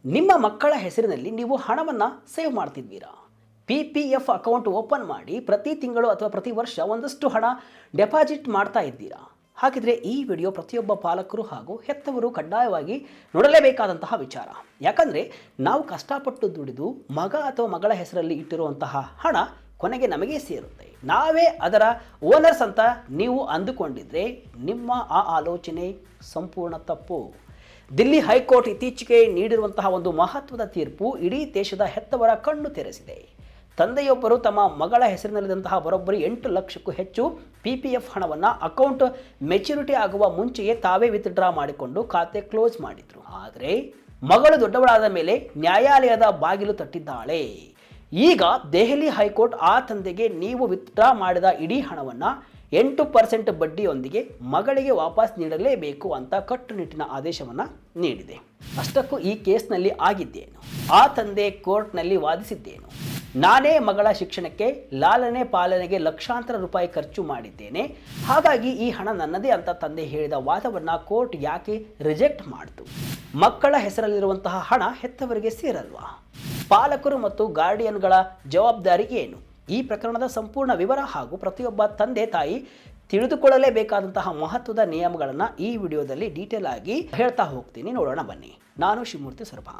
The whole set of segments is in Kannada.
ನಿಮ್ಮ ಮಕ್ಕಳ ಹೆಸರಿನಲ್ಲಿ ನೀವು ಹಣವನ್ನು ಸೇವ್ ಮಾಡ್ತಿದ್ದೀರಾ? PPF ಅಕೌಂಟ್ ಓಪನ್ ಮಾಡಿ ಪ್ರತಿ ತಿಂಗಳು ಅಥವಾ ಪ್ರತಿ ವರ್ಷ ಒಂದಷ್ಟು ಹಣ ಡೆಪಾಸಿಟ್ ಮಾಡ್ತಾ ಇದ್ದೀರಾ? ಹಾಗಿದ್ರೆ ಈ ವಿಡಿಯೋ ಪ್ರತಿಯೊಬ್ಬ ಪಾಲಕರು ಹಾಗೂ ಹೆತ್ತವರು ಕಡ್ಡಾಯವಾಗಿ ನೋಡಲೇಬೇಕಾದಂತಹ ವಿಚಾರ. ಯಾಕಂದರೆ ನಾವು ಕಷ್ಟಪಟ್ಟು ದುಡಿದು ಮಗ ಅಥವಾ ಮಗಳ ಹೆಸರಲ್ಲಿ ಇಟ್ಟಿರುವಂತಹ ಹಣ ಕೊನೆಗೆ ನಮಗೆ ಸೇರುತ್ತೆ. ನಾವೇ ಅದರ ಓನರ್ಸ್ ಅಂತ ನೀವು ಅಂದುಕೊಂಡಿದ್ರೆ ನಿಮ್ಮ ಆ ಆಲೋಚನೆ ಸಂಪೂರ್ಣ ತಪ್ಪು. ದಿಲ್ಲಿ ಹೈಕೋರ್ಟ್ ಇತ್ತೀಚೆಗೆ ನೀಡಿರುವಂತಹ ಒಂದು ಮಹತ್ವದ ತೀರ್ಪು ಇಡೀ ದೇಶದ ಹೆತ್ತವರ ಕಣ್ಣು ತೆರೆಸಿದೆ. ತಂದೆಯೊಬ್ಬರು ತಮ್ಮ ಮಗಳ ಹೆಸರಿನಲ್ಲಿದ್ದಂತಹ ಬರೋಬ್ಬರಿ 8 ಲಕ್ಷಕ್ಕೂ ಹೆಚ್ಚು PPF ಹಣವನ್ನು ಅಕೌಂಟ್ ಮೆಚುರಿಟಿ ಆಗುವ ಮುಂಚೆಯೇ ತಾವೇ ವಿತ್ಡ್ರಾ ಮಾಡಿಕೊಂಡು ಖಾತೆ ಕ್ಲೋಸ್ ಮಾಡಿದ್ರು. ಆದರೆ ಮಗಳು ದೊಡ್ಡವಳಾದ ಮೇಲೆ ನ್ಯಾಯಾಲಯದ ಬಾಗಿಲು ತಟ್ಟಿದ್ದಾಳೆ. ಈಗ ದೆಹಲಿ ಹೈಕೋರ್ಟ್ ಆ ತಂದೆಗೆ ನೀವು ವಿತ್ಡ್ರಾ ಮಾಡಿದ ಇಡೀ ಹಣವನ್ನು 8% ಬಡ್ಡಿಯೊಂದಿಗೆ ಮಗಳಿಗೆ ವಾಪಸ್ ನೀಡಲೇಬೇಕು ಅಂತ ಕಟ್ಟುನಿಟ್ಟಿನ ಆದೇಶವನ್ನು ನೀಡಿದೆ. ಅಷ್ಟಕ್ಕೂ ಈ ಕೇಸ್ನಲ್ಲಿ ಆಗಿದ್ದೇನು? ಆ ತಂದೆ ಕೋರ್ಟ್ನಲ್ಲಿ ವಾದಿಸಿದ್ದೇನು? ನಾನೇ ಮಗಳ ಶಿಕ್ಷಣಕ್ಕೆ ಲಾಲನೆ ಪಾಲನೆಗೆ ಲಕ್ಷಾಂತರ ರೂಪಾಯಿ ಖರ್ಚು ಮಾಡಿದ್ದೇನೆ, ಹಾಗಾಗಿ ಈ ಹಣ ನನ್ನದೇ ಅಂತ ತಂದೆ ಹೇಳಿದ ವಾದವನ್ನು ಕೋರ್ಟ್ ಯಾಕೆ ರಿಜೆಕ್ಟ್ ಮಾಡಿತು? ಮಕ್ಕಳ ಹೆಸರಲ್ಲಿರುವಂತಹ ಹಣ ಹೆತ್ತವರಿಗೆ ಸೇರಲ್ವಾ? ಪಾಲಕರು ಮತ್ತು ಗಾರ್ಡಿಯನ್ಗಳ ಜವಾಬ್ದಾರಿ ಏನು? ಈ ಪ್ರಕರಣದ ಸಂಪೂರ್ಣ ವಿವರ ಹಾಗೂ ಪ್ರತಿಯೊಬ್ಬ ತಂದೆ ತಾಯಿ ತಿಳಿದುಕೊಳ್ಳಲೇಬೇಕಾದಂತಹ ಮಹತ್ವದ ನಿಯಮಗಳನ್ನು ಈ ವಿಡಿಯೋದಲ್ಲಿ ಡೀಟೇಲ್ ಆಗಿ ಹೇಳ್ತಾ ಹೋಗ್ತೀನಿ. ನೋಡೋಣ ಬನ್ನಿ. ನಾನು ಶಿವಮೂರ್ತಿ ಸರ್ಭಾ.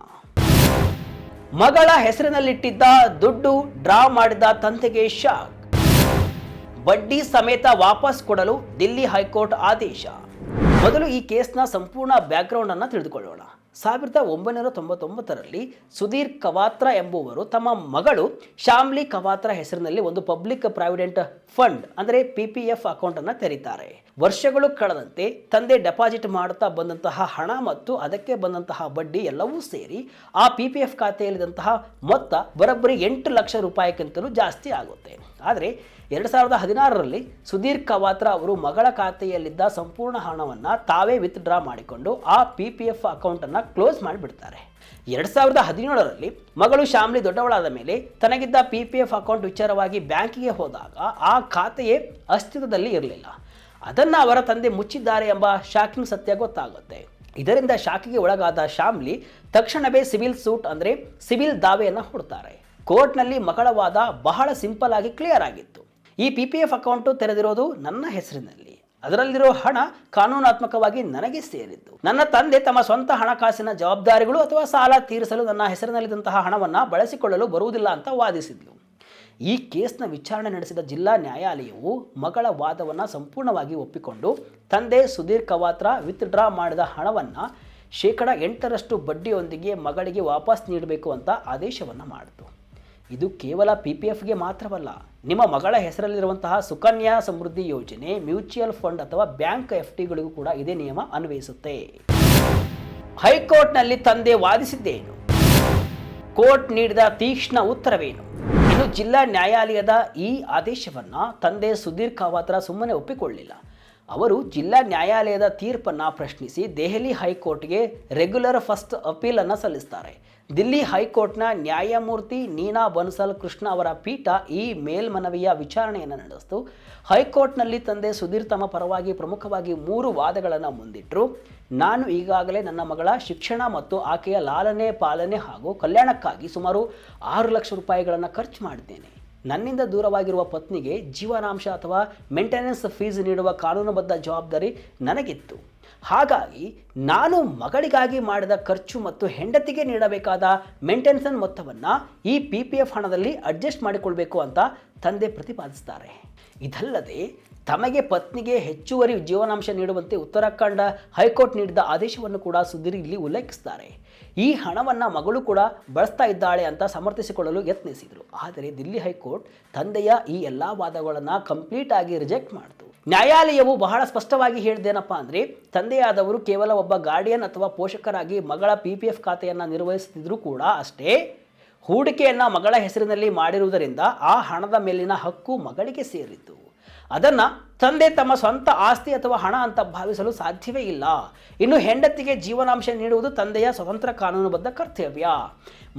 ಮಗಳ ಹೆಸರಿನಲ್ಲಿಟ್ಟಿದ್ದ ದುಡ್ಡು ಡ್ರಾ ಮಾಡಿದ ತಂದೆಗೆ ಶಾಕ್. ಬಡ್ಡಿ ಸಮೇತ ವಾಪಸ್ ಕೊಡಲು ದಿಲ್ಲಿ ಹೈಕೋರ್ಟ್ ಆದೇಶ. ಮೊದಲು ಈ ಕೇಸ್ನ ಸಂಪೂರ್ಣ ಬ್ಯಾಕ್ಗ್ರೌಂಡ್ ಅನ್ನು ತಿಳಿದುಕೊಳ್ಳೋಣ. 1999ರಲ್ಲಿ ಸುಧೀರ್ ಕವಾತ್ರ ಎಂಬುವರು ತಮ್ಮ ಮಗಳು ಶ್ಯಾಮ್ಲಿ ಕವಾತ್ರ ಹೆಸರಿನಲ್ಲಿ ಒಂದು ಪಬ್ಲಿಕ್ ಪ್ರಾವಿಡೆಂಟ್ ಫಂಡ್ ಅಂದರೆ PPF ಅಕೌಂಟನ್ನು ತೆರೀತಾರೆ. ವರ್ಷಗಳು ಕಳೆದಂತೆ ತಂದೆ ಡೆಪಾಸಿಟ್ ಮಾಡುತ್ತಾ ಬಂದಂತಹ ಹಣ ಮತ್ತು ಅದಕ್ಕೆ ಬಂದಂತಹ ಬಡ್ಡಿ ಎಲ್ಲವೂ ಸೇರಿ ಆ PPF ಖಾತೆಯಲ್ಲಿದ್ದಂತಹ ಮೊತ್ತ ಬರೋಬ್ಬರಿ 8 ಲಕ್ಷ ರೂಪಾಯಿಗಿಂತಲೂ ಜಾಸ್ತಿ ಆಗುತ್ತೆ. ಆದರೆ 2016ರಲ್ಲಿ ಸುಧೀರ್ ಕವಾತ್ರ ಅವರು ಮಗಳ ಖಾತೆಯಲ್ಲಿದ್ದ ಸಂಪೂರ್ಣ ಹಣವನ್ನು ತಾವೇ ವಿತ್ಡ್ರಾ ಮಾಡಿಕೊಂಡು ಆ PPF ಅಕೌಂಟನ್ನು ಕ್ಲೋಸ್ ಮಾಡಿಬಿಡ್ತಾರೆ. 2017ರಲ್ಲಿ ಮಗಳು ಶ್ಯಾಮ್ಲಿ ದೊಡ್ಡವಳಾದ ಮೇಲೆ ತನಗಿದ್ದ PPF ಅಕೌಂಟ್ ವಿಚಾರವಾಗಿ ಬ್ಯಾಂಕಿಗೆ ಹೋದಾಗ ಆ ಖಾತೆಯೇ ಅಸ್ತಿತ್ವದಲ್ಲಿ ಇರಲಿಲ್ಲ. ಅದನ್ನು ಅವರ ತಂದೆ ಮುಚ್ಚಿದ್ದಾರೆ ಎಂಬ ಶಾಕಿಂಗ್ ಸತ್ಯ ಗೊತ್ತಾಗುತ್ತೆ. ಇದರಿಂದ ಶಾಕಿಗೆ ಒಳಗಾದ ಶ್ಯಾಮ್ಲಿ ತಕ್ಷಣವೇ ಸಿವಿಲ್ ಸೂಟ್ ಅಂದರೆ ಸಿವಿಲ್ ದಾವೆಯನ್ನು ಹೂಡ್ತಾರೆ. ಕೋರ್ಟ್ನಲ್ಲಿ ಮಗಳ ವಾದ ಬಹಳ ಸಿಂಪಲ್ ಆಗಿ ಕ್ಲಿಯರ್ ಆಗಿತ್ತು. ಈ PPF ಅಕೌಂಟು ತೆರೆದಿರೋದು ನನ್ನ ಹೆಸರಿನಲ್ಲಿ, ಅದರಲ್ಲಿರೋ ಹಣ ಕಾನೂನಾತ್ಮಕವಾಗಿ ನನಗೆ ಸೇರಿದ್ದು. ನನ್ನ ತಂದೆ ತಮ್ಮ ಸ್ವಂತ ಹಣಕಾಸಿನ ಜವಾಬ್ದಾರಿಗಳು ಅಥವಾ ಸಾಲ ತೀರಿಸಲು ನನ್ನ ಹೆಸರಿನಲ್ಲಿದ್ದಂತಹ ಹಣವನ್ನು ಬಳಸಿಕೊಳ್ಳಲು ಬರುವುದಿಲ್ಲ ಅಂತ ವಾದಿಸಿದ್ಲು. ಈ ಕೇಸ್ನ ವಿಚಾರಣೆ ನಡೆಸಿದ ಜಿಲ್ಲಾ ನ್ಯಾಯಾಲಯವು ಮಗಳ ವಾದವನ್ನು ಸಂಪೂರ್ಣವಾಗಿ ಒಪ್ಪಿಕೊಂಡು ತಂದೆ ಸುಧೀರ್ ಕವಾತ್ರ ವಿತ್ಡ್ರಾ ಮಾಡಿದ ಹಣವನ್ನು 8% ಬಡ್ಡಿಯೊಂದಿಗೆ ಮಗಳಿಗೆ ವಾಪಸ್ ನೀಡಬೇಕು ಅಂತ ಆದೇಶವನ್ನು ಮಾಡಿತು. ಇದು ಕೇವಲ PPFಗೆ ಮಾತ್ರವಲ್ಲ, ನಿಮ್ಮ ಮಗಳ ಹೆಸರಲ್ಲಿರುವಂತಹ ಸುಕನ್ಯಾ ಸಮೃದ್ಧಿ ಯೋಜನೆ, ಮ್ಯೂಚುವಲ್ ಫಂಡ್ ಅಥವಾ ಬ್ಯಾಂಕ್ FDಗಳಿಗೂ ಕೂಡ ಇದೇ ನಿಯಮ ಅನ್ವಯಿಸುತ್ತೆ. ಹೈಕೋರ್ಟ್ನಲ್ಲಿ ತಂದೆ ವಾದಿಸಿದ್ದೇನು? ಕೋರ್ಟ್ ನೀಡಿದ ತೀಕ್ಷ್ಣ ಉತ್ತರವೇನು? ಇನ್ನು ಜಿಲ್ಲಾ ನ್ಯಾಯಾಲಯದ ಈ ಆದೇಶವನ್ನು ತಂದೆ ಸುಧೀರ್ ಕವಾತ್ರ ಸುಮ್ಮನೆ ಒಪ್ಪಿಕೊಳ್ಳಿಲ್ಲ. ಅವರು ಜಿಲ್ಲಾ ನ್ಯಾಯಾಲಯದ ತೀರ್ಪನ್ನು ಪ್ರಶ್ನಿಸಿ ದೆಹಲಿ ಹೈಕೋರ್ಟ್ಗೆ ರೆಗ್ಯುಲರ್ ಫಸ್ಟ್ ಅಪೀಲನ್ನು ಸಲ್ಲಿಸ್ತಾರೆ. ದಿಲ್ಲಿ ಹೈಕೋರ್ಟ್ನ ನ್ಯಾಯಮೂರ್ತಿ ನೀನಾ ಬನ್ಸಲ್ ಕೃಷ್ಣ ಅವರ ಪೀಠ ಈ ಮೇಲ್ಮನವಿಯ ವಿಚಾರಣೆಯನ್ನು ನಡೆಸಿತು. ಹೈಕೋರ್ಟ್ನಲ್ಲಿ ತಂದೆ ಸುಧೀರ್ ತಮ್ಮ ಪರವಾಗಿ ಪ್ರಮುಖವಾಗಿ 3 ವಾದಗಳನ್ನು ಮುಂದಿಟ್ಟರು. ನಾನು ಈಗಾಗಲೇ ನನ್ನ ಮಗಳ ಶಿಕ್ಷಣ ಮತ್ತು ಆಕೆಯ ಲಾಲನೆ ಪಾಲನೆ ಹಾಗೂ ಕಲ್ಯಾಣಕ್ಕಾಗಿ ಸುಮಾರು 6 ಲಕ್ಷ ರೂಪಾಯಿಗಳನ್ನು ಖರ್ಚು ಮಾಡಿದ್ದೇನೆ. ನನ್ನಿಂದ ದೂರವಾಗಿರುವ ಪತ್ನಿಗೆ ಜೀವನಾಂಶ ಅಥವಾ ಮೇಂಟೆನೆನ್ಸ್ ಫೀಸ್ ನೀಡುವ ಕಾನೂನುಬದ್ಧ ಜವಾಬ್ದಾರಿ ನನಗಿತ್ತು. ಹಾಗಾಗಿ ನಾನು ಮಗಳಿಗಾಗಿ ಮಾಡಿದ ಖರ್ಚು ಮತ್ತು ಹೆಂಡತಿಗೆ ನೀಡಬೇಕಾದ ಮೇಂಟೆನೆನ್ಸ್ ಮೊತ್ತವನ್ನು ಈ PPF ಹಣದಲ್ಲಿ ಅಡ್ಜಸ್ಟ್ ಮಾಡಿಕೊಳ್ಬೇಕು ಅಂತ ತಂದೆ ಪ್ರತಿಪಾದಿಸ್ತಾರೆ. ಇದಲ್ಲದೆ ತಮಗೆ ಪತ್ನಿಗೆ ಹೆಚ್ಚುವರಿ ಜೀವನಾಂಶ ನೀಡುವಂತೆ ಉತ್ತರಾಖಂಡ ಹೈಕೋರ್ಟ್ ನೀಡಿದ ಆದೇಶವನ್ನು ಕೂಡ ಸುಧೀರ್ ಇಲ್ಲಿ ಉಲ್ಲೇಖಿಸ್ತಾರೆ. ಈ ಹಣವನ್ನು ಮಗಳು ಕೂಡ ಬಳಸ್ತಾ ಇದ್ದಾಳೆ ಅಂತ ಸಮರ್ಥಿಸಿಕೊಳ್ಳಲು ಯತ್ನಿಸಿದರು. ಆದರೆ ದಿಲ್ಲಿ ಹೈಕೋರ್ಟ್ ತಂದೆಯ ಈ ಎಲ್ಲ ವಾದಗಳನ್ನು ಕಂಪ್ಲೀಟ್ ಆಗಿ ರಿಜೆಕ್ಟ್ ಮಾಡಿತು. ನ್ಯಾಯಾಲಯವು ಬಹಳ ಸ್ಪಷ್ಟವಾಗಿ ಹೇಳಿದೇನಪ್ಪ ಅಂದರೆ, ತಂದೆಯಾದವರು ಕೇವಲ ಒಬ್ಬ ಗಾರ್ಡಿಯನ್ ಅಥವಾ ಪೋಷಕರಾಗಿ ಮಗಳ PPF ಖಾತೆಯನ್ನು ನಿರ್ವಹಿಸುತ್ತಿದ್ದರೂ ಕೂಡ ಅಷ್ಟೇ, ಹೂಡಿಕೆಯನ್ನು ಮಗಳ ಹೆಸರಿನಲ್ಲಿ ಮಾಡಿರುವುದರಿಂದ ಆ ಹಣದ ಮೇಲಿನ ಹಕ್ಕು ಮಗಳಿಗೆ ಸೇರಿತ್ತು. ಅದನ್ನು ತಂದೆ ತಮ್ಮ ಸ್ವಂತ ಆಸ್ತಿ ಅಥವಾ ಹಣ ಅಂತ ಭಾವಿಸಲು ಸಾಧ್ಯವೇ ಇಲ್ಲ. ಇನ್ನು ಹೆಂಡತಿಗೆ ಜೀವನಾಂಶ ನೀಡುವುದು ತಂದೆಯ ಸ್ವತಂತ್ರ ಕಾನೂನುಬದ್ಧ ಕರ್ತವ್ಯ.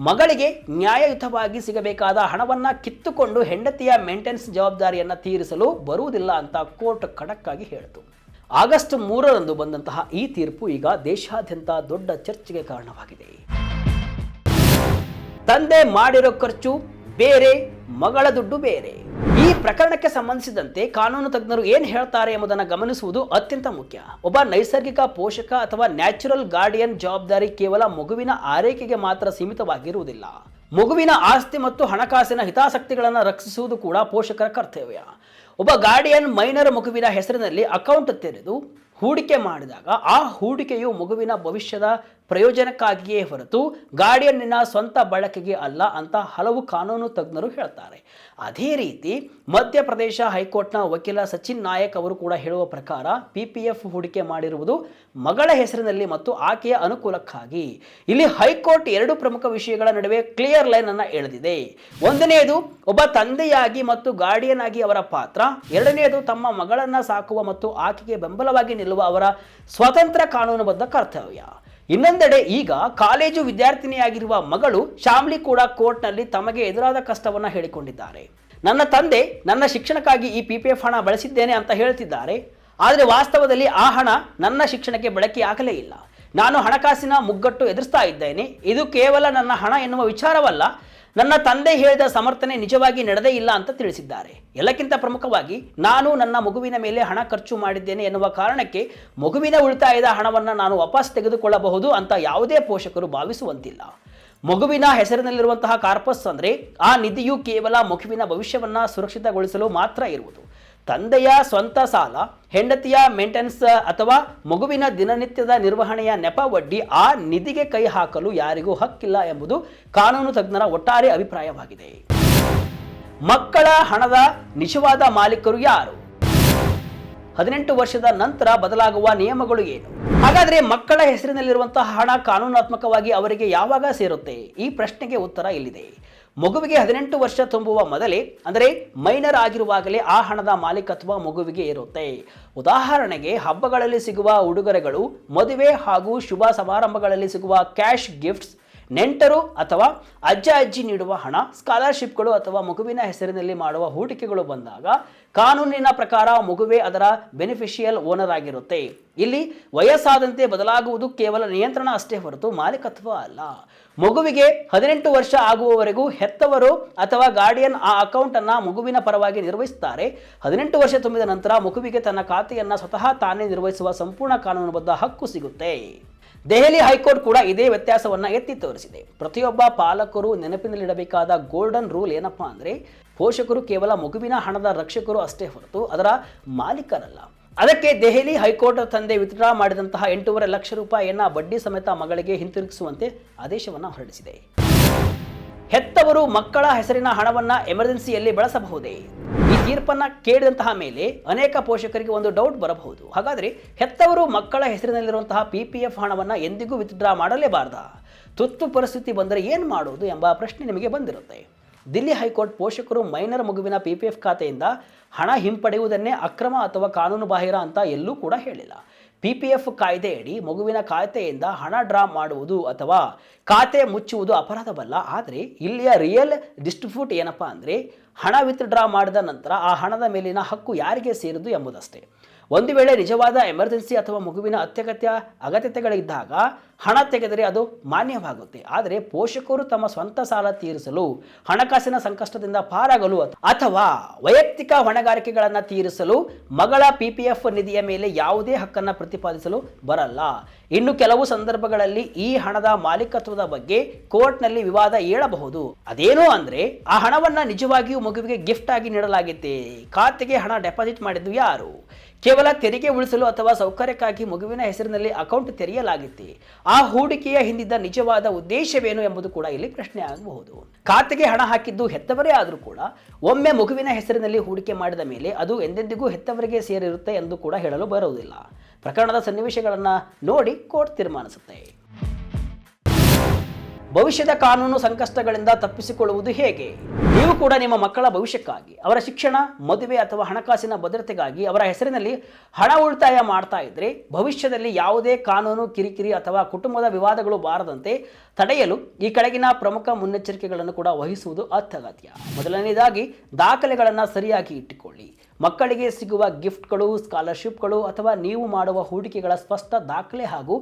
ಮಗಳಿಗೆ ನ್ಯಾಯಯುತವಾಗಿ ಸಿಗಬೇಕಾದ ಹಣವನ್ನು ಕಿತ್ತುಕೊಂಡು ಹೆಂಡತಿಯ ಮೇಂಟೆನೆನ್ಸ್ ಜವಾಬ್ದಾರಿಯನ್ನು ತೀರಿಸಲು ಬರುವುದಿಲ್ಲ ಅಂತ ಕೋರ್ಟ್ ಖಡಕ್ ಆಗಿ ಹೇಳಿತು. ಆಗಸ್ಟ್ 3ರಂದು ಬಂದಂತಹ ಈ ತೀರ್ಪು ಈಗ ದೇಶಾದ್ಯಂತ ದೊಡ್ಡ ಚರ್ಚೆಗೆ ಕಾರಣವಾಗಿದೆ. ತಂದೆ ಮಾಡಿರೋ ಖರ್ಚು ಬೇರೆ, ಮಗಳ ದುಡ್ಡು ಬೇರೆ. ಈ ಪ್ರಕರಣಕ್ಕೆ ಸಂಬಂಧಿಸಿದಂತೆ ಕಾನೂನು ತಜ್ಞರು ಏನು ಹೇಳ್ತಾರೆ ಎಂಬುದನ್ನು ಗಮನಿಸುವುದು ಅತ್ಯಂತ ಮುಖ್ಯ. ಒಬ್ಬ ನೈಸರ್ಗಿಕ ಪೋಷಕ ಅಥವಾ ನ್ಯಾಚುರಲ್ ಗಾರ್ಡಿಯನ್ ಜವಾಬ್ದಾರಿ ಕೇವಲ ಮಗುವಿನ ಆರೈಕೆಗೆ ಮಾತ್ರ ಸೀಮಿತವಾಗಿರುವುದಿಲ್ಲ. ಮಗುವಿನ ಆಸ್ತಿ ಮತ್ತು ಹಣಕಾಸಿನ ಹಿತಾಸಕ್ತಿಗಳನ್ನು ರಕ್ಷಿಸುವುದು ಕೂಡ ಪೋಷಕರ ಕರ್ತವ್ಯ. ಒಬ್ಬ ಗಾರ್ಡಿಯನ್ ಮೈನರ್ ಮಗುವಿನ ಹೆಸರಿನಲ್ಲಿ ಅಕೌಂಟ್ ತೆರೆದು ಹೂಡಿಕೆ ಮಾಡಿದಾಗ ಆ ಹೂಡಿಕೆಯು ಮಗುವಿನ ಭವಿಷ್ಯದ ಪ್ರಯೋಜನಕ್ಕಾಗಿಯೇ ಹೊರತು ಗಾರ್ಡಿಯನ್ನಿನ ಸ್ವಂತ ಬಳಕೆಗೆ ಅಲ್ಲ ಅಂತ ಹಲವು ಕಾನೂನು ತಜ್ಞರು ಹೇಳ್ತಾರೆ. ಅದೇ ರೀತಿ ಮಧ್ಯಪ್ರದೇಶ ಹೈಕೋರ್ಟ್ನ ವಕೀಲ ಸಚಿನ್ ನಾಯಕ್ ಅವರು ಕೂಡ ಹೇಳುವ ಪ್ರಕಾರ PPF ಹೂಡಿಕೆ ಮಾಡಿರುವುದು ಮಗಳ ಹೆಸರಿನಲ್ಲಿ ಮತ್ತು ಆಕೆಯ ಅನುಕೂಲಕ್ಕಾಗಿ. ಇಲ್ಲಿ ಹೈಕೋರ್ಟ್ ಎರಡು ಪ್ರಮುಖ ವಿಷಯಗಳ ನಡುವೆ ಕ್ಲಿಯರ್ ಲೈನ್ ಅನ್ನು ಎಳೆದಿದೆ. ಒಂದನೆಯದು ಒಬ್ಬ ತಂದೆಯಾಗಿ ಮತ್ತು ಗಾರ್ಡಿಯನ್ ಆಗಿ ಅವರ ಪಾತ್ರ, ಎರಡನೆಯದು ತಮ್ಮ ಮಗಳನ್ನ ಸಾಕುವ ಮತ್ತು ಆಕೆಗೆ ಬೆಂಬಲವಾಗಿ ನಿಲ್ಲುವ ಅವರ ಸ್ವತಂತ್ರ ಕಾನೂನುಬದ್ಧ ಕರ್ತವ್ಯ. ಇನ್ನೊಂದೆಡೆ ಈಗ ಕಾಲೇಜು ವಿದ್ಯಾರ್ಥಿನಿಯಾಗಿರುವ ಮಗಳು ಶಾಮ್ಲಿ ಕೂಡ ಕೋರ್ಟ್ನಲ್ಲಿ ತಮಗೆ ಎದುರಾದ ಕಷ್ಟವನ್ನು ಹೇಳಿಕೊಂಡಿದ್ದಾರೆ. ನನ್ನ ತಂದೆ ನನ್ನ ಶಿಕ್ಷಣಕ್ಕಾಗಿ ಈ PPF ಹಣ ಬಳಸಿದ್ದೇನೆ ಅಂತ ಹೇಳ್ತಿದ್ದಾರೆ. ಆದರೆ ವಾಸ್ತವದಲ್ಲಿ ಆ ಹಣ ನನ್ನ ಶಿಕ್ಷಣಕ್ಕೆ ಬಳಕೆಯಾಗಲೇ ಇಲ್ಲ. ನಾನು ಹಣಕಾಸಿನ ಮುಗ್ಗಟ್ಟು ಎದುರಿಸ್ತಾ ಇದ್ದೇನೆ. ಇದು ಕೇವಲ ನನ್ನ ಹಣ ಎನ್ನುವ ವಿಚಾರವಲ್ಲ, ನನ್ನ ತಂದೆ ಹೇಳಿದ ಸಮರ್ಥನೆ ನಿಜವಾಗಿ ನಡೆದೇ ಇಲ್ಲ ಅಂತ ತಿಳಿಸಿದ್ದಾರೆ. ಎಲ್ಲಕ್ಕಿಂತ ಪ್ರಮುಖವಾಗಿ ನಾನು ನನ್ನ ಮಗುವಿನ ಮೇಲೆ ಹಣ ಖರ್ಚು ಮಾಡಿದ್ದೇನೆ ಎನ್ನುವ ಕಾರಣಕ್ಕೆ ಮಗುವಿನ ಉಳಿತಾಯದ ಹಣವನ್ನು ನಾನು ವಾಪಸ್ ತೆಗೆದುಕೊಳ್ಳಬಹುದು ಅಂತ ಯಾವುದೇ ಪೋಷಕರು ಭಾವಿಸುವಂತಿಲ್ಲ. ಮಗುವಿನ ಹೆಸರಿನಲ್ಲಿರುವಂತಹ ಕಾರ್ಪಸ್ ಅಂದರೆ ಆ ನಿಧಿಯು ಕೇವಲ ಮಗುವಿನ ಭವಿಷ್ಯವನ್ನು ಸುರಕ್ಷಿತಗೊಳಿಸಲು ಮಾತ್ರ ಇರುವುದು. ತಂದೆಯ ಸ್ವಂತ ಸಾಲ, ಹೆಂಡತಿಯ ಮೇಂಟೆನೆನ್ಸ್ ಅಥವಾ ಮಗುವಿನ ದಿನನಿತ್ಯದ ನಿರ್ವಹಣೆಯ ನೆಪ ಒಡ್ಡಿ ಆ ನಿಧಿಗೆ ಕೈ ಹಾಕಲು ಯಾರಿಗೂ ಹಕ್ಕಿಲ್ಲ ಎಂಬುದು ಕಾನೂನು ತಜ್ಞರ ಒಟ್ಟಾರೆ ಅಭಿಪ್ರಾಯವಾಗಿದೆ. ಮಕ್ಕಳ ಹಣದ ನಿಜವಾದ ಮಾಲೀಕರು ಯಾರು? 18 ವರ್ಷದ ನಂತರ ಬದಲಾಗುವ ನಿಯಮಗಳು ಏನು? ಹಾಗಾದರೆ ಮಕ್ಕಳ ಹೆಸರಿನಲ್ಲಿರುವಂತಹ ಹಣ ಕಾನೂನಾತ್ಮಕವಾಗಿ ಅವರಿಗೆ ಯಾವಾಗ ಸೇರುತ್ತೆ? ಈ ಪ್ರಶ್ನೆಗೆ ಉತ್ತರ ಇಲ್ಲಿದೆ. ಮಗುವಿಗೆ 18 ವರ್ಷ ತುಂಬುವ ಮೊದಲೇ ಅಂದರೆ ಮೈನರ್ ಆಗಿರುವಾಗಲೇ ಆ ಹಣದ ಮಾಲೀಕತ್ವ ಮಗುವಿಗೆ ಇರುತ್ತೆ. ಉದಾಹರಣೆಗೆ ಹಬ್ಬಗಳಲ್ಲಿ ಸಿಗುವ ಉಡುಗೊರೆಗಳು, ಮದುವೆ ಹಾಗೂ ಶುಭ ಸಮಾರಂಭಗಳಲ್ಲಿ ಸಿಗುವ ಕ್ಯಾಶ್ ಗಿಫ್ಟ್ಸ್, ನೆಂಟರು ಅಥವಾ ಅಜ್ಜ ಅಜ್ಜಿ ನೀಡುವ ಹಣ, ಸ್ಕಾಲರ್ಶಿಪ್ಗಳು ಅಥವಾ ಮಗುವಿನ ಹೆಸರಿನಲ್ಲಿ ಮಾಡುವ ಹೂಡಿಕೆಗಳು ಬಂದಾಗ ಕಾನೂನಿನ ಪ್ರಕಾರ ಮಗುವೇ ಅದರ ಬೆನಿಫಿಷಿಯಲ್ ಓನರ್ ಆಗಿರುತ್ತೆ. ಇಲ್ಲಿ ವಯಸ್ಸಾದಂತೆ ಬದಲಾಗುವುದು ಕೇವಲ ನಿಯಂತ್ರಣ ಅಷ್ಟೇ ಹೊರತು ಮಾಲೀಕತ್ವ ಅಲ್ಲ. ಮಗುವಿಗೆ 18 ವರ್ಷ ಆಗುವವರೆಗೂ ಹೆತ್ತವರು ಅಥವಾ ಗಾರ್ಡಿಯನ್ ಆ ಅಕೌಂಟ್ ಅನ್ನ ಮಗುವಿನ ಪರವಾಗಿ ನಿರ್ವಹಿಸುತ್ತಾರೆ. 18 ವರ್ಷ ತುಂಬಿದ ನಂತರ ಮಗುವಿಗೆ ತನ್ನ ಖಾತೆಯನ್ನು ಸ್ವತಃ ತಾನೇ ನಿರ್ವಹಿಸುವ ಸಂಪೂರ್ಣ ಕಾನೂನುಬದ್ಧ ಹಕ್ಕು ಸಿಗುತ್ತೆ. ದೆಹಲಿ ಹೈಕೋರ್ಟ್ ಕೂಡ ಇದೇ ವ್ಯತ್ಯಾಸವನ್ನು ಎತ್ತಿ ತೋರಿಸಿದೆ. ಪ್ರತಿಯೊಬ್ಬ ಪಾಲಕರು ನೆನಪಿನಲ್ಲಿಡಬೇಕಾದ ಗೋಲ್ಡನ್ ರೂಲ್ ಏನಪ್ಪಾ ಅಂದರೆ, ಪೋಷಕರು ಕೇವಲ ಮಗುವಿನ ಹಣದ ರಕ್ಷಕರು ಅಷ್ಟೇ ಹೊರತು ಅದರ ಮಾಲೀಕರಲ್ಲ. ಅದಕ್ಕೆ ದೆಹಲಿ ಹೈಕೋರ್ಟ್ ತಂದೆ ವಿತ್ಡ್ರಾ ಮಾಡಿದಂತಹ 8.5 ಲಕ್ಷ ರೂಪಾಯಿಯನ್ನ ಬಡ್ಡಿ ಸಮೇತ ಮಗಳಿಗೆ ಹಿಂತಿರುಗಿಸುವಂತೆ ಆದೇಶವನ್ನು ಹೊರಡಿಸಿದೆ. ಹೆತ್ತವರು ಮಕ್ಕಳ ಹೆಸರಿನ ಹಣವನ್ನ ಎಮರ್ಜೆನ್ಸಿಯಲ್ಲಿ ಬಳಸಬಹುದೇ? ಈ ತೀರ್ಪನ್ನ ಕೇಳಿದಂತಹ ಮೇಲೆ ಅನೇಕ ಪೋಷಕರಿಗೆ ಒಂದು ಡೌಟ್ ಬರಬಹುದು. ಹಾಗಾದರೆ ಹೆತ್ತವರು ಮಕ್ಕಳ ಹೆಸರಿನಲ್ಲಿರುವಂತಹ PPF ಹಣವನ್ನ ಎಂದಿಗೂ ವಿತ್ಡ್ರಾ ಮಾಡಲೇಬಾರದಾ? ತುರ್ತು ಪರಿಸ್ಥಿತಿ ಬಂದರೆ ಏನು ಮಾಡೋದು ಎಂಬ ಪ್ರಶ್ನೆ ನಿಮಗೆ ಬಂದಿರುತ್ತೆ. ದಿಲ್ಲಿ ಹೈಕೋರ್ಟ್ ಪೋಷಕರು ಮೈನರ್ ಮಗುವಿನ PPF ಖಾತೆಯಿಂದ ಹಣ ಹಿಂಪಡೆಯುವುದನ್ನೇ ಅಕ್ರಮ ಅಥವಾ ಕಾನೂನು ಬಾಹಿರ ಅಂತ ಎಲ್ಲೂ ಕೂಡ ಹೇಳಿಲ್ಲ. PPF ಕಾಯ್ದೆಯಡಿ ಮಗುವಿನ ಖಾತೆಯಿಂದ ಹಣ ಡ್ರಾ ಮಾಡುವುದು ಅಥವಾ ಖಾತೆ ಮುಚ್ಚುವುದು ಅಪರಾಧವಲ್ಲ. ಆದರೆ ಇಲ್ಲಿಯ ರಿಯಲ್ ಡಿಸ್ಪ್ಯೂಟ್ ಏನಪ್ಪಾ ಅಂದರೆ, ಹಣ ವಿತ್ಡ್ರಾ ಮಾಡಿದ ನಂತರ ಆ ಹಣದ ಮೇಲಿನ ಹಕ್ಕು ಯಾರಿಗೆ ಸೇರಿದು ಎಂಬುದಷ್ಟೇ. ಒಂದು ವೇಳೆ ನಿಜವಾದ ಎಮರ್ಜೆನ್ಸಿ ಅಥವಾ ಮಗುವಿನ ಅಗತ್ಯತೆಗಳಿದ್ದಾಗ ಹಣ ತೆಗೆದರೆ ಅದು ಮಾನ್ಯವಾಗುತ್ತೆ. ಆದರೆ ಪೋಷಕರು ತಮ್ಮ ಸ್ವಂತ ಸಾಲ ತೀರಿಸಲು, ಹಣಕಾಸಿನ ಸಂಕಷ್ಟದಿಂದ ಪಾರಾಗಲು ಅಥವಾ ವೈಯಕ್ತಿಕ ಹೊಣೆಗಾರಿಕೆಗಳನ್ನು ತೀರಿಸಲು ಮಗಳ PPF ನಿಧಿಯ ಮೇಲೆ ಯಾವುದೇ ಹಕ್ಕನ್ನು ಪ್ರತಿಪಾದಿಸಲು ಬರಲ್ಲ. ಇನ್ನು ಕೆಲವು ಸಂದರ್ಭಗಳಲ್ಲಿ ಈ ಹಣದ ಮಾಲೀಕತ್ವದ ಬಗ್ಗೆ ಕೋರ್ಟ್ನಲ್ಲಿ ವಿವಾದ ಏಳಬಹುದು. ಅದೇನೋ ಅಂದರೆ, ಆ ಹಣವನ್ನು ನಿಜವಾಗಿಯೂ ಮಗುವಿಗೆ ಗಿಫ್ಟ್ ಆಗಿ ನೀಡಲಾಗಿದೆ, ಖಾತೆಗೆ ಹಣ ಡೆಪಾಸಿಟ್ ಮಾಡಿದ್ದು ಯಾರು, ಕೇವಲ ತೆರಿಗೆ ಉಳಿಸಲು ಅಥವಾ ಸೌಕರ್ಯಕ್ಕಾಗಿ ಮಗುವಿನ ಹೆಸರಿನಲ್ಲಿ ಅಕೌಂಟ್ ತೆರೆಯಲಾಗಿದೆ, ಆ ಹೂಡಿಕೆಯ ಹಿಂದಿದ್ದ ನಿಜವಾದ ಉದ್ದೇಶವೇನು ಎಂಬುದು ಕೂಡ ಇಲ್ಲಿ ಪ್ರಶ್ನೆ ಆಗಬಹುದು. ಖಾತೆಗೆ ಹಣ ಹಾಕಿದ್ದು ಹೆತ್ತವರೇ ಆದರೂ ಕೂಡ ಒಮ್ಮೆ ಮಗುವಿನ ಹೆಸರಿನಲ್ಲಿ ಹೂಡಿಕೆ ಮಾಡಿದ ಮೇಲೆ ಅದು ಎಂದೆಂದಿಗೂ ಹೆತ್ತವರಿಗೆ ಸೇರಿರುತ್ತೆ ಎಂದು ಕೂಡ ಹೇಳಲು ಬರುವುದಿಲ್ಲ. ಪ್ರಕರಣದ ಸನ್ನಿವೇಶಗಳನ್ನು ನೋಡಿ ಕೋರ್ಟ್ ತೀರ್ಮಾನಿಸುತ್ತೆ. ಭವಿಷ್ಯದ ಕಾನೂನು ಸಂಕಷ್ಟಗಳಿಂದ ತಪ್ಪಿಸಿಕೊಳ್ಳುವುದು ಹೇಗೆ? ನೀವು ಕೂಡ ನಿಮ್ಮ ಮಕ್ಕಳ ಭವಿಷ್ಯಕ್ಕಾಗಿ, ಅವರ ಶಿಕ್ಷಣ, ಮದುವೆ ಅಥವಾ ಹಣಕಾಸಿನ ಭದ್ರತೆಗಾಗಿ ಅವರ ಹೆಸರಿನಲ್ಲಿ ಹಣ ಉಳಿತಾಯ ಮಾಡ್ತಾ ಇದ್ರೆ ಭವಿಷ್ಯದಲ್ಲಿ ಯಾವುದೇ ಕಾನೂನು ಕಿರಿಕಿರಿ ಅಥವಾ ಕುಟುಂಬದ ವಿವಾದಗಳು ಬಾರದಂತೆ ತಡೆಯಲು ಈ ಕೆಳಗಿನ ಪ್ರಮುಖ ಮುನ್ನೆಚ್ಚರಿಕೆಗಳನ್ನು ಕೂಡ ವಹಿಸುವುದು ಅತ್ಯಗತ್ಯ. ಮೊದಲನೇದಾಗಿ ದಾಖಲೆಗಳನ್ನು ಸರಿಯಾಗಿ ಇಟ್ಟುಕೊಳ್ಳಿ. ಮಕ್ಕಳಿಗೆ ಸಿಗುವ ಗಿಫ್ಟ್ಗಳು, ಸ್ಕಾಲರ್ಶಿಪ್ಗಳು ಅಥವಾ ನೀವು ಮಾಡುವ ಹೂಡಿಕೆಗಳ ಸ್ಪಷ್ಟ ದಾಖಲೆ ಹಾಗೂ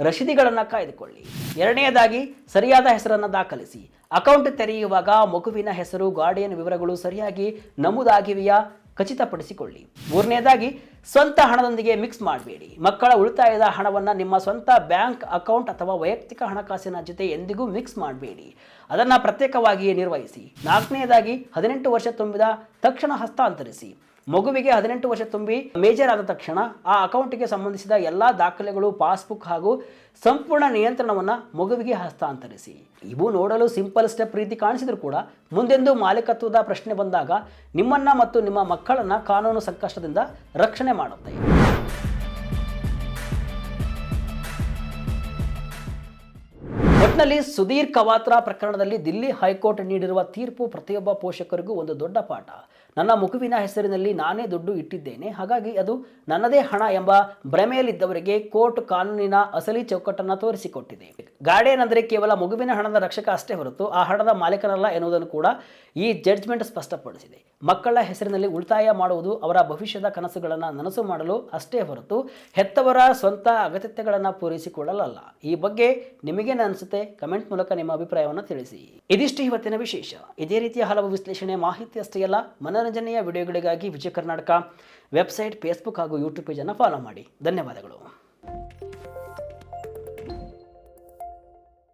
ರಶೀದಿಗಳನ್ನು ಕಾಯ್ದುಕೊಳ್ಳಿ. ಎರಡನೆಯದಾಗಿ, ಸರಿಯಾದ ಹೆಸರನ್ನು ದಾಖಲಿಸಿ. ಅಕೌಂಟ್ ತೆರೆಯುವಾಗ ಮಗುವಿನ ಹೆಸರು, ಗಾರ್ಡಿಯನ್ ವಿವರಗಳು ಸರಿಯಾಗಿ ನಮೂದಾಗಿವೆಯಾ ಖಚಿತಪಡಿಸಿಕೊಳ್ಳಿ. ಮೂರನೆಯದಾಗಿ, ಸ್ವಂತ ಹಣದೊಂದಿಗೆ ಮಿಕ್ಸ್ ಮಾಡಬೇಡಿ. ಮಕ್ಕಳ ಉಳಿತಾಯದ ಹಣವನ್ನು ನಿಮ್ಮ ಸ್ವಂತ ಬ್ಯಾಂಕ್ ಅಕೌಂಟ್ ಅಥವಾ ವೈಯಕ್ತಿಕ ಹಣಕಾಸಿನ ಜೊತೆ ಎಂದಿಗೂ ಮಿಕ್ಸ್ ಮಾಡಬೇಡಿ. ಅದನ್ನು ಪ್ರತ್ಯೇಕವಾಗಿಯೇ ನಿರ್ವಹಿಸಿ. ನಾಲ್ಕನೆಯದಾಗಿ, 18 ವರ್ಷ ತುಂಬಿದ ತಕ್ಷಣ ಹಸ್ತಾಂತರಿಸಿ. ಮಗುವಿಗೆ 18 ವರ್ಷ ತುಂಬಿ ಮೇಜರ್ ಆದ ತಕ್ಷಣ ಆ ಅಕೌಂಟಿಗೆ ಸಂಬಂಧಿಸಿದ ಎಲ್ಲ ದಾಖಲೆಗಳು, ಪಾಸ್ಬುಕ್ ಹಾಗೂ ಸಂಪೂರ್ಣ ನಿಯಂತ್ರಣವನ್ನು ಮಗುವಿಗೆ ಹಸ್ತಾಂತರಿಸಿ. ಇವು ನೋಡಲು ಸಿಂಪಲ್ ಸ್ಟೆಪ್ ರೀತಿ ಕಾಣಿಸಿದರೂ ಕೂಡ ಮುಂದೆಂದು ಮಾಲೀಕತ್ವದ ಪ್ರಶ್ನೆ ಬಂದಾಗ ನಿಮ್ಮನ್ನು ಮತ್ತು ನಿಮ್ಮ ಮಕ್ಕಳನ್ನು ಕಾನೂನು ಸಂಕಷ್ಟದಿಂದ ರಕ್ಷಣೆ ಮಾಡುತ್ತೆ. ಒಟ್ಟಿನಲ್ಲಿ ಸುಧೀರ್ ಕವಾತ್ರಾ ಪ್ರಕರಣದಲ್ಲಿ ದಿಲ್ಲಿ ಹೈಕೋರ್ಟ್ ನೀಡಿರುವ ತೀರ್ಪು ಪ್ರತಿಯೊಬ್ಬ ಪೋಷಕರಿಗೂ ಒಂದು ದೊಡ್ಡ ಪಾಠ. ನನ್ನ ಮಗುವಿನ ಹೆಸರಿನಲ್ಲಿ ನಾನೇ ದುಡ್ಡು ಇಟ್ಟಿದ್ದೇನೆ, ಹಾಗಾಗಿ ಅದು ನನ್ನದೇ ಹಣ ಎಂಬ ಭ್ರಮೆಯಲ್ಲಿದ್ದವರಿಗೆ ಕೋರ್ಟ್ ಕಾನೂನಿನ ಅಸಲಿ ಚೌಕಟ್ಟನ್ನು ತೋರಿಸಿಕೊಟ್ಟಿದೆ. ಗಾರ್ಡಿಯನ್ ಅಂದರೆ ಕೇವಲ ಮಗುವಿನ ಹಣದ ರಕ್ಷಕ ಅಷ್ಟೇ ಹೊರತು ಆ ಹಣದ ಮಾಲೀಕನಲ್ಲ ಎನ್ನುವುದನ್ನು ಕೂಡ ಈ ಜಡ್ಜ್ಮೆಂಟ್ ಸ್ಪಷ್ಟಪಡಿಸಿದೆ. ಮಕ್ಕಳ ಹೆಸರಿನಲ್ಲಿ ಉಳಿತಾಯ ಮಾಡುವುದು ಅವರ ಭವಿಷ್ಯದ ಕನಸುಗಳನ್ನು ನನಸು ಮಾಡಲು ಅಷ್ಟೇ ಹೊರತು ಹೆತ್ತವರ ಸ್ವಂತ ಅಗತ್ಯತೆಗಳನ್ನು ಪೂರೈಸಿಕೊಳ್ಳಲಲ್ಲ. ಈ ಬಗ್ಗೆ ನಿಮಗೇನು ಅನಿಸುತ್ತೆ? ಕಮೆಂಟ್ ಮೂಲಕ ನಿಮ್ಮ ಅಭಿಪ್ರಾಯವನ್ನು ತಿಳಿಸಿ. ಇದಿಷ್ಟು ಇವತ್ತಿನ ವಿಶೇಷ. ಇದೇ ರೀತಿಯ ಹಲವು ವಿಶ್ಲೇಷಣೆ, ಮಾಹಿತಿ ಅಷ್ಟೇ ಅಲ್ಲ, ಮನೋರಂಜನೆಯ ವಿಡಿಯೋಗಳಿಗಾಗಿ ವಿಜಯ ಕರ್ನಾಟಕ ವೆಬ್ಸೈಟ್, ಫೇಸ್ಬುಕ್ ಹಾಗೂ ಯೂಟ್ಯೂಬ್ ಪೇಜನ್ನು ಫಾಲೋ ಮಾಡಿ. ಧನ್ಯವಾದಗಳು.